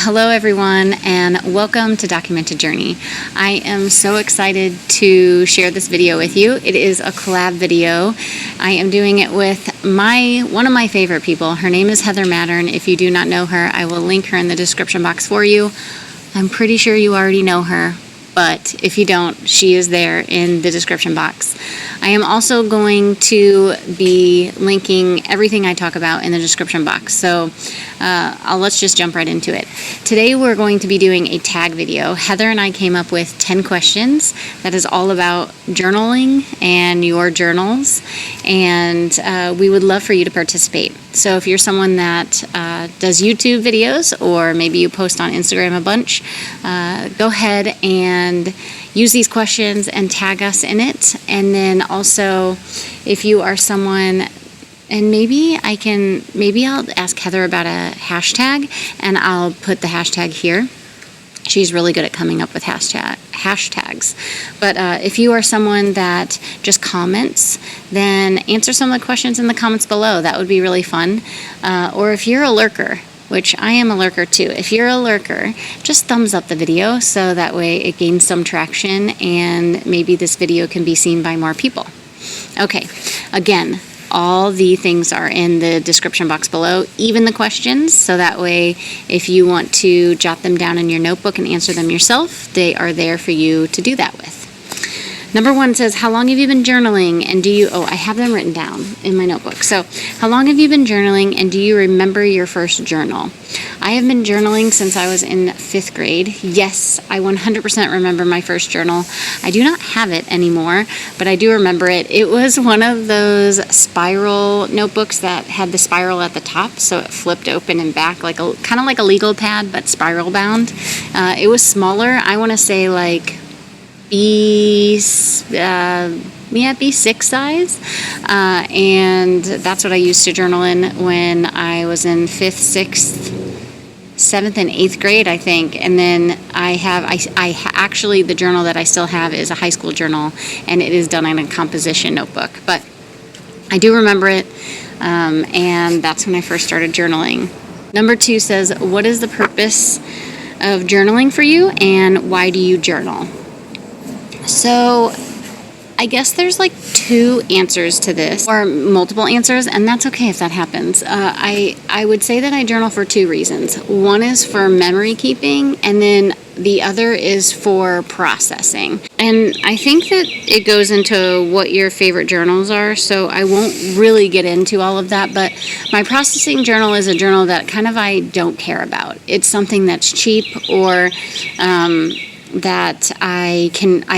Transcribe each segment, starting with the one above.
Hello everyone, and welcome to Documented Journey. I am so excited to share this video with you. It is a collab video. I am doing it with one of my favorite people. Her name is Heather Mattern. If you do not know her, I will link her in the description box for you. I'm pretty sure you already know her, but if you don't, she is there in the description box. I am also going to be linking everything I talk about in the description box, so let's just jump right into it. Today we're going to be doing a tag video. Heather and I came up with 10 questions that is all about journaling and your journals, and we would love for you to participate. So if you're someone that does YouTube videos, or maybe you post on Instagram a bunch, go ahead and use these questions and tag us in it. And then also, if you are someone, and maybe I'll ask Heather about a hashtag, and I'll put the hashtag here. She's really good at coming up with hashtags. But if you are someone that just comments, then answer some of the questions in the comments below. That would be really fun. Or if you're a lurker, which I am a lurker too. If you're a lurker, just thumbs up the video so that way it gains some traction and maybe this video can be seen by more people. Okay, again, all the things are in the description box below, even the questions, so that way if you want to jot them down in your notebook and answer them yourself, they are there for you to do that with. Number 1 says, how long have you been journaling, and I have them written down in my notebook. So, how long have you been journaling, and do you remember your first journal? I have been journaling since I was in 5th grade. Yes, I 100% remember my first journal. I do not have it anymore, but I do remember it. It was one of those spiral notebooks that had the spiral at the top, so it flipped open and back, kind of like a legal pad, but spiral bound. It was smaller. I want to say like B6 size, and that's what I used to journal in when I was in 5th, 6th, 7th, and 8th grade, I think. And then actually the journal that I still have is a high school journal, and it is done in a composition notebook. But I do remember it, and that's when I first started journaling. Number 2 says, what is the purpose of journaling for you, and why do you journal? So, I guess there's like 2 answers to this, or multiple answers, and that's okay if that happens. I would say that I journal for 2 reasons. One is for memory keeping, and then the other is for processing. And I think that it goes into what your favorite journals are, so I won't really get into all of that, but my processing journal is a journal that I don't care about. It's something that's cheap, or that I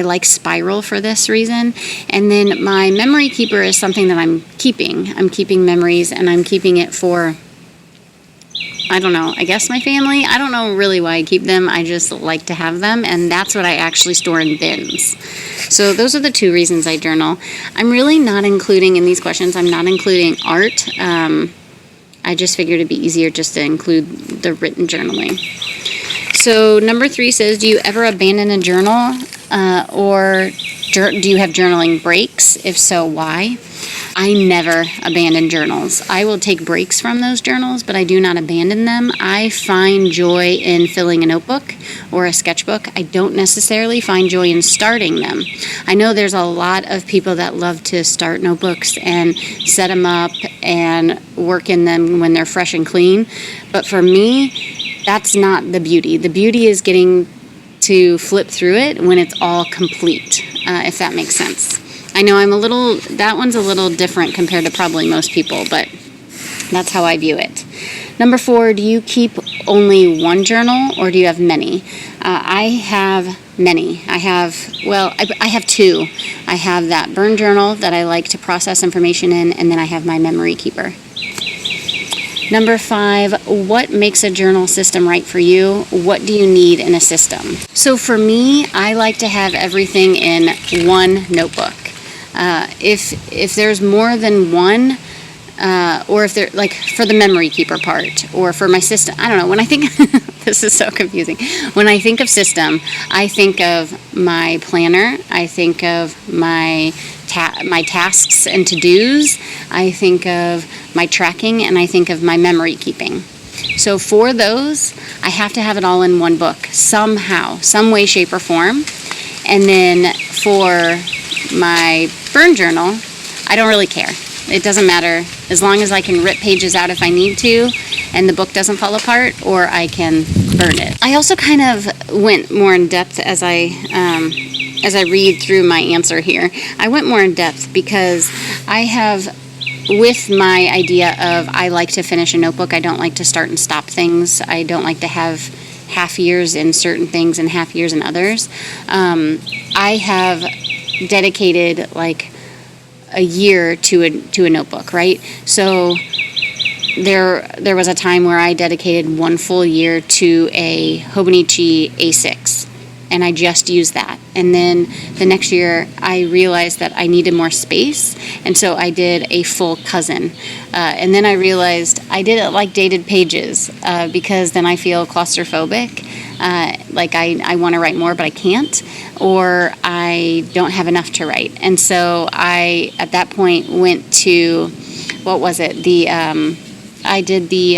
like Spiral for this reason. And then my memory keeper is something that I'm keeping. I'm keeping memories, and I'm keeping it for, I don't know, I guess my family. I don't know really why I keep them. I just like to have them, and that's what I actually store in bins. So those are the 2 reasons I journal. I'm really not including in these questions, I'm not including art. I just figured it'd be easier just to include the written journaling. So number 3 says, do you ever abandon a journal, or do you have journaling breaks? If so, why? I never abandon journals. I will take breaks from those journals, but I do not abandon them. I find joy in filling a notebook or a sketchbook. I don't necessarily find joy in starting them. I know there's a lot of people that love to start notebooks and set them up and work in them when they're fresh and clean, but for me, that's not the beauty. The beauty is getting to flip through it when it's all complete, if that makes sense. I know that one's a little different compared to probably most people, but that's how I view it. Number 4, do you keep only one journal, or do you have many? I have many. I have 2. I have that burn journal that I like to process information in, and then I have my memory keeper. Number 5, what makes a journal system right for you? What do you need in a system? So for me, I like to have everything in one notebook. If there's more than one, or if they're like for the memory keeper part, or for my system, I don't know. When I think, this is so confusing. When I think of system, I think of my planner. I think of my tasks and to-dos. I think of my tracking, and I think of my memory keeping. So for those, I have to have it all in one book somehow, some way, shape, or form. And then for my burn journal, I don't really care. It doesn't matter as long as I can rip pages out if I need to and the book doesn't fall apart, or I can burn it. I also kind of went more in depth as I read through my answer here. I went more in depth because I have, with my idea of I like to finish a notebook, I don't like to start and stop things. I don't like to have half years in certain things and half years in others. I have dedicated like a year to a notebook, right? So there was a time where I dedicated 1 full year to a Hobonichi A6, and I just used that. And then the next year I realized that I needed more space, and so I did a full cousin. And then I realized I didn't like dated pages because then I feel claustrophobic. Like I want to write more, but I can't, or I don't have enough to write. And so I, at that point, went to, what was it? I did the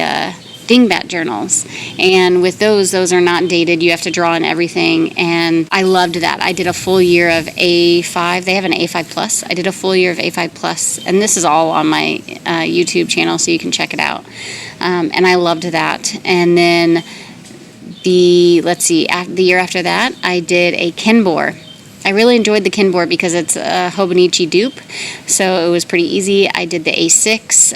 dingbat journals, and with those are not dated. You have to draw in everything, and I loved that. I did a full year of A5. They have an A5 Plus. I did a full year of A5 Plus, and this is all on my YouTube channel, so you can check it out. And I loved that. And then the year after that, I did a Kenbor. I really enjoyed the Kenbor because it's a Hobonichi dupe, so it was pretty easy. I did the A6,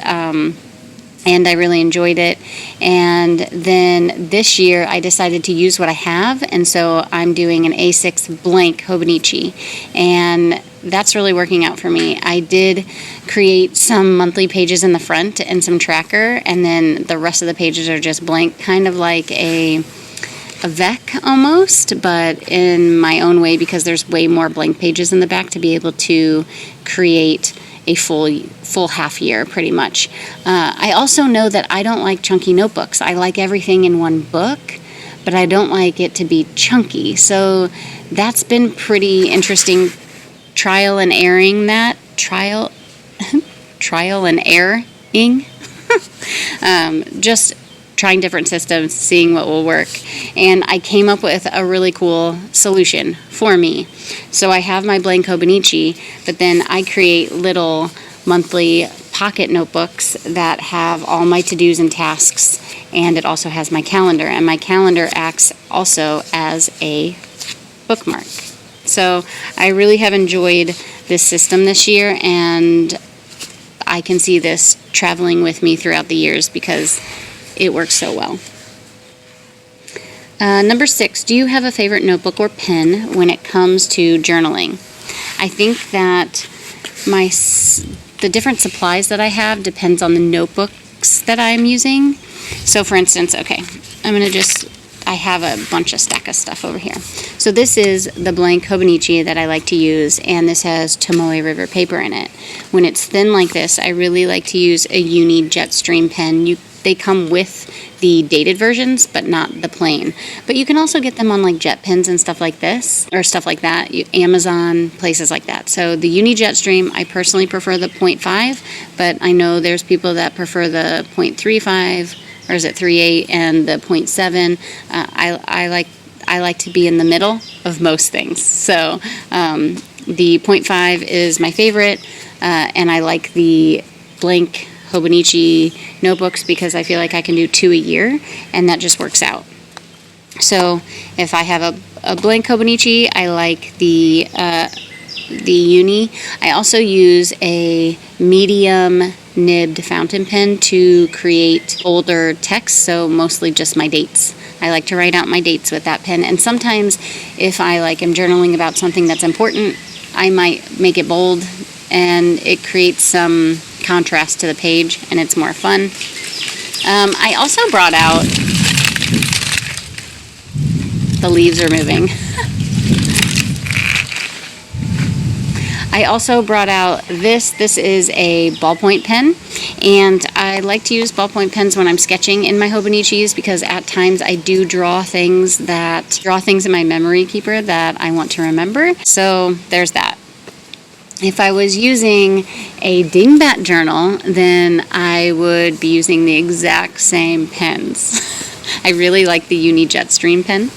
and I really enjoyed it. And then this year, I decided to use what I have, and so I'm doing an A6 blank Hobonichi, and that's really working out for me. I did create some monthly pages in the front and some tracker, and then the rest of the pages are just blank, kind of like a VEC almost, but in my own way, because there's way more blank pages in the back to be able to create a full half year pretty much. I also know that I don't like chunky notebooks. I like everything in one book, but I don't like it to be chunky. So that's been pretty interesting, trial and erroring. Just trying different systems, seeing what will work. And I came up with a really cool solution for me. So I have my blank Hobonichi, but then I create little monthly pocket notebooks that have all my to-dos and tasks, and it also has my calendar, and my calendar acts also as a bookmark. So I really have enjoyed this system this year, and I can see this traveling with me throughout the years because it works so well. Number 6, do you have a favorite notebook or pen when it comes to journaling? I think that the different supplies that I have depends on the notebooks that I'm using. So for instance, I have a bunch of stack of stuff over here. So this is the blank Hobonichi that I like to use, and this has Tomoe River paper in it. When it's thin like this, I really like to use a Uni Jetstream pen. They come with the dated versions, but not the plain. But you can also get them on like jet pens and stuff like this, or stuff like that, Amazon, places like that. So the Uni Jetstream, I personally prefer the 0.5, but I know there's people that prefer the 0.35, or is it 3.8, and the 0.7. I like to be in the middle of most things. So the 0.5 is my favorite, and I like the blank Hobonichi notebooks because I feel like I can do 2 a year, and that just works out. So if I have a blank Hobonichi, I like the Uni. I also use a medium nibbed fountain pen to create bolder text, so mostly just my dates. I like to write out my dates with that pen, and sometimes if I am journaling about something that's important, I might make it bold, and it creates some contrast to the page, and it's more fun. I also brought out, the leaves are moving. I also brought out this is a ballpoint pen, and I like to use ballpoint pens when I'm sketching in my Hobonichis because at times I do draw things in my memory keeper that I want to remember. So there's that. If I was using a dingbat journal, then I would be using the exact same pens. I really like the Uni Jetstream pen.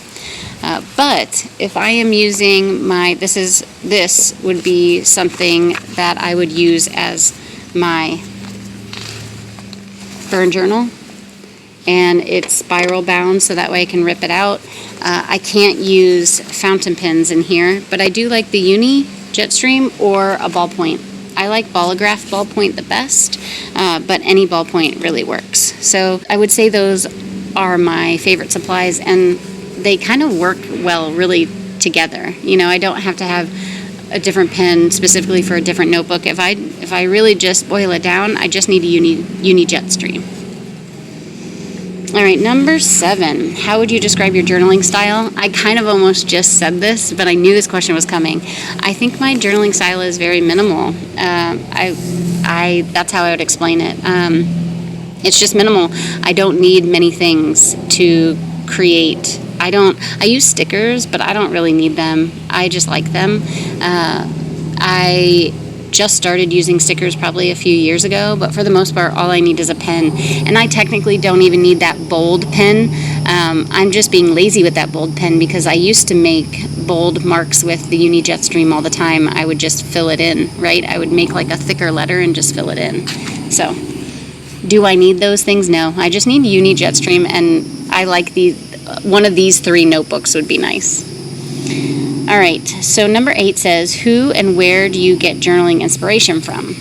But if I am using this would be something that I would use as my burn journal, and it's spiral bound so that way I can rip it out. I can't use fountain pens in here, but I do like the Uni Jetstream or a ballpoint. I like Ballograph ballpoint the best, but any ballpoint really works. So I would say those are my favorite supplies, and they kind of work well really together. You know, I don't have to have a different pen specifically for a different notebook. If I really just boil it down, I just need a Uni Jetstream. All right, number 7. How would you describe your journaling style? I kind of almost just said this, but I knew this question was coming. I think my journaling style is very minimal. That's how I would explain it. It's just minimal. I don't need many things to create. I use stickers, but I don't really need them. I just like them. I just started using stickers probably a few years ago, but for the most part, all I need is a pen. And I technically don't even need that bold pen. I'm just being lazy with that bold pen because I used to make bold marks with the Uni Jetstream all the time. I would just fill it in, right? I would make like a thicker letter and just fill it in. So, do I need those things? No. I just need Uni Jetstream, and I like one of these 3 notebooks would be nice. All right, so number 8 says, who and where do you get journaling inspiration from?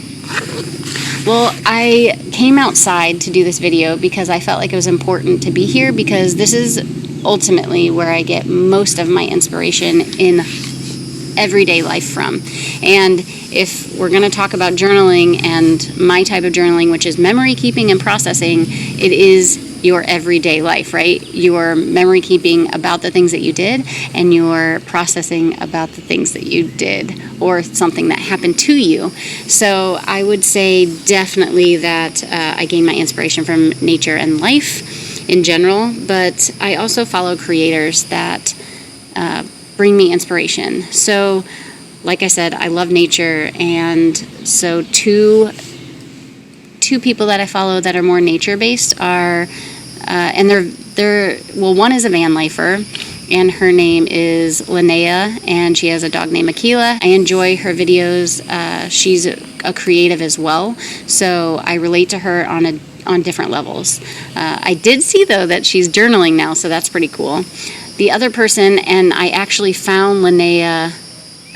Well, I came outside to do this video because I felt like it was important to be here, because this is ultimately where I get most of my inspiration in everyday life from. And if we're going to talk about journaling and my type of journaling, which is memory keeping and processing, it is your everyday life, right? Your memory keeping about the things that you did, and your processing about the things that you did or something that happened to you. So I would say definitely that I gain my inspiration from nature and life in general, but I also follow creators that bring me inspiration. So like I said, I love nature, and so two people that I follow that are more nature-based are, and one is a van lifer, and her name is Linnea, and she has a dog named Akila. I enjoy her videos. She's a creative as well, so I relate to her on different levels. I did see, though, that she's journaling now, so that's pretty cool. The other person, and I actually found Linnea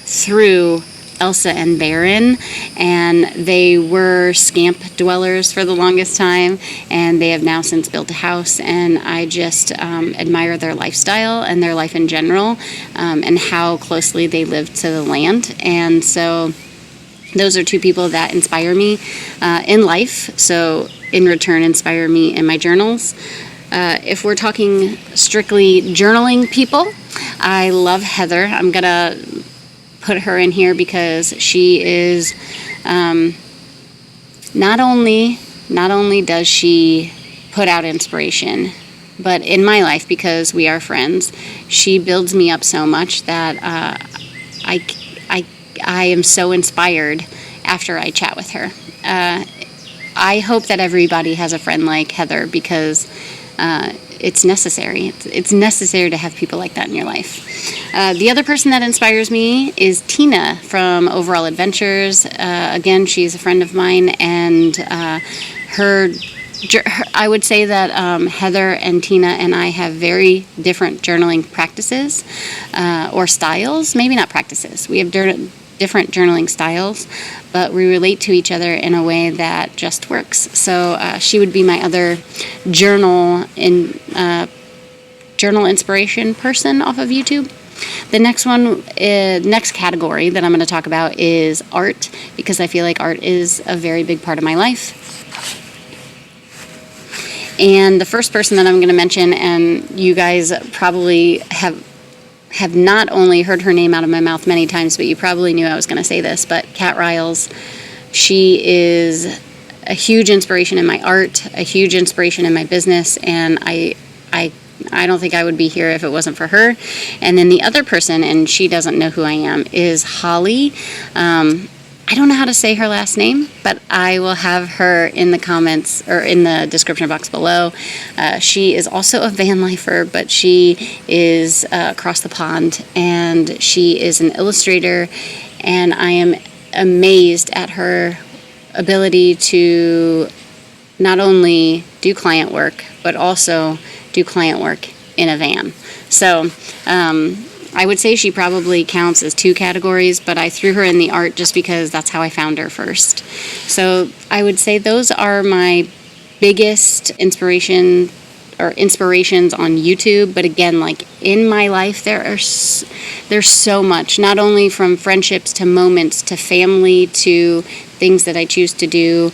through Elsa and Baron, and they were scamp dwellers for the longest time, and they have now since built a house, and I just admire their lifestyle and their life in general, and how closely they live to the land. And so those are 2 people that inspire me in life, so in return inspire me in my journals. If we're talking strictly journaling people, I love Heather. I'm gonna put her in here because she is not only does she put out inspiration, but in my life, because we are friends, she builds me up so much that I am so inspired after I chat with her. I hope that everybody has a friend like Heather, because it's necessary. It's necessary to have people like that in your life. The other person that inspires me is Tina from Overall Adventures. Again, she's a friend of mine, and I would say that Heather and Tina and I have very different journaling practices or styles. Maybe not practices. We have different journaling styles, but we relate to each other in a way that just works. So she would be my other journal inspiration person off of YouTube. The next category that I'm going to talk about is art, because I feel like art is a very big part of my life. And the first person that I'm going to mention, and you guys probably have not only heard her name out of my mouth many times, but you probably knew I was going to say this, but Kat Riles. She is a huge inspiration in my art, a huge inspiration in my business, and I don't think I would be here if it wasn't for her. And then the other person, and she doesn't know who I am, is Holly. I don't know how to say her last name, but I will have her in the comments or in the description box below. She is also a van lifer, but she is across the pond, and she is an illustrator, and I am amazed at her ability to not only do client work, but also do client work in a van. So, I would say she probably counts as 2 categories, but I threw her in the art just because that's how I found her first. So I would say those are my biggest inspirations on YouTube. But again, like in my life, there's so much, not only from friendships to moments to family to things that I choose to do,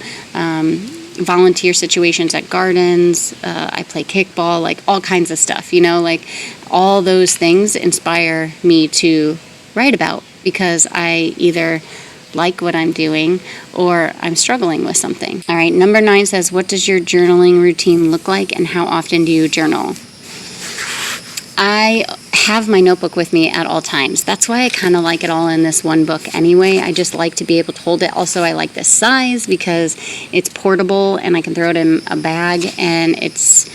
volunteer situations at gardens, I play kickball, like all kinds of stuff, like all those things inspire me to write about, because I either like what I'm doing or I'm struggling with something. All right, number 9 says, what does your journaling routine look like and how often do you journal? I have my notebook with me at all times. That's why I kind of like it all in this one book anyway. I just like to be able to hold it. Also, I like this size because it's portable and I can throw it in a bag, and it's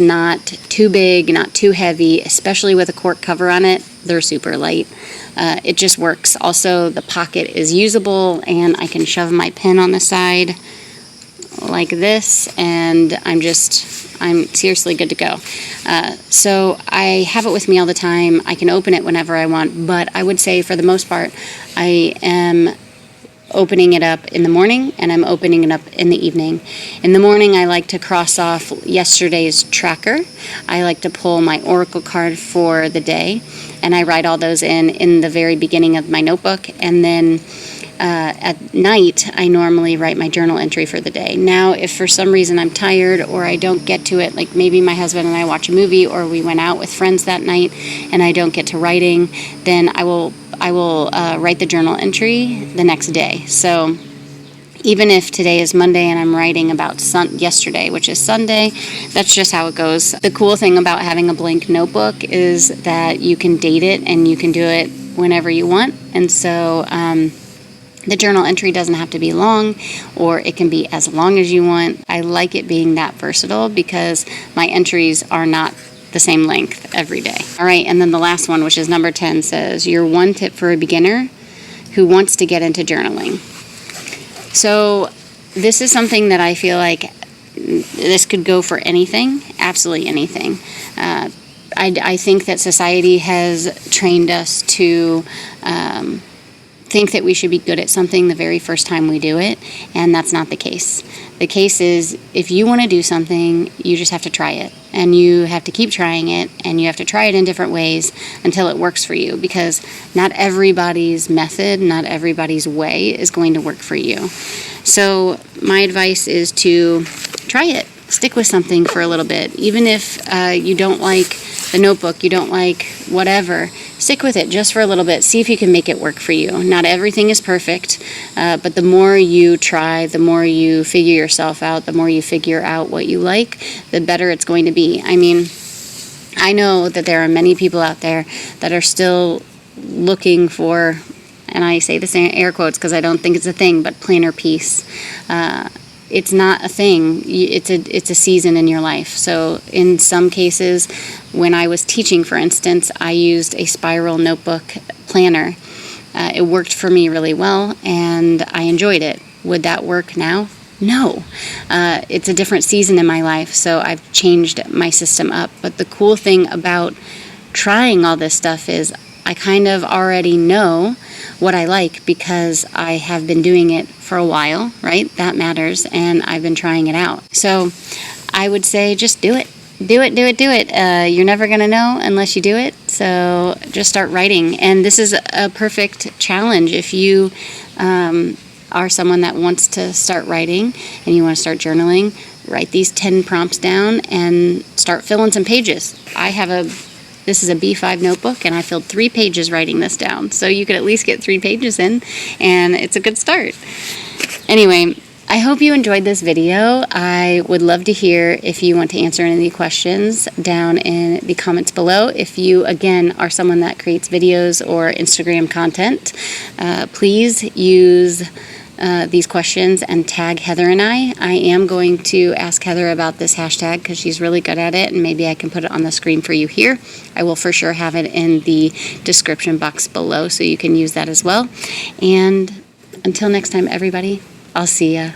not too big, not too heavy, especially with a cork cover on it. They're super light. It just works. Also, the pocket is usable, and I can shove my pen on the side like this, and I'm seriously good to go. So I have it with me all the time. I can open it whenever I want, but I would say for the most part, I am opening it up in the morning and I'm opening it up in the evening. In the morning, I like to cross off yesterday's tracker. I like to pull my oracle card for the day, and I write all those in the very beginning of my notebook, and then at night, I normally write my journal entry for the day. Now, if for some reason I'm tired or I don't get to it, like maybe my husband and I watch a movie or we went out with friends that night and I don't get to writing, then I will write the journal entry the next day. So even if today is Monday and I'm writing about yesterday, which is Sunday, that's just how it goes. The cool thing about having a blank notebook is that you can date it and you can do it whenever you want. And so the journal entry doesn't have to be long, or it can be as long as you want. I like it being that versatile because my entries are not the same length every day. All right, and then the last one, which is number 10, says, your one tip for a beginner who wants to get into journaling. So this is something that I feel like this could go for anything, absolutely anything. I think that society has trained us to think that we should be good at something the very first time we do it, and that's not the case. The case is, if you want to do something, you just have to try it, and you have to keep trying it, and you have to try it in different ways until it works for you, because not everybody's method, not everybody's way is going to work for you. So my advice is to try it. Stick with something for a little bit. Even if you don't like the notebook, you don't like whatever, stick with it just for a little bit. See if you can make it work for you. Not everything is perfect, but the more you try, the more you figure yourself out, the more you figure out what you like, the better it's going to be. I mean, I know that there are many people out there that are still looking for, and I say this in air quotes because I don't think it's a thing, but planner peace. It's not a thing. It's a season in your life. So in some cases, when I was teaching, for instance, I used a spiral notebook planner. It worked for me really well, and I enjoyed it. Would that work now? No. It's a different season in my life, so I've changed my system up. But the cool thing about trying all this stuff is I kind of already know what I like because I have been doing it for a while, right? That matters, and I've been trying it out. So I would say just do it. Do it. You're never going to know unless you do it. So just start writing. And this is a perfect challenge. If you are someone that wants to start writing and you want to start journaling, write these 10 prompts down and start filling some pages. This is a B5 notebook, and I filled 3 pages writing this down. So you could at least get 3 pages in, and it's a good start. Anyway, I hope you enjoyed this video. I would love to hear if you want to answer any questions down in the comments below. If you, again, are someone that creates videos or Instagram content, please use these questions and tag Heather and I. I am going to ask Heather about this hashtag because she's really good at it, and maybe I can put it on the screen for you here. I will for sure have it in the description box below so you can use that as well. And until next time, everybody, I'll see ya.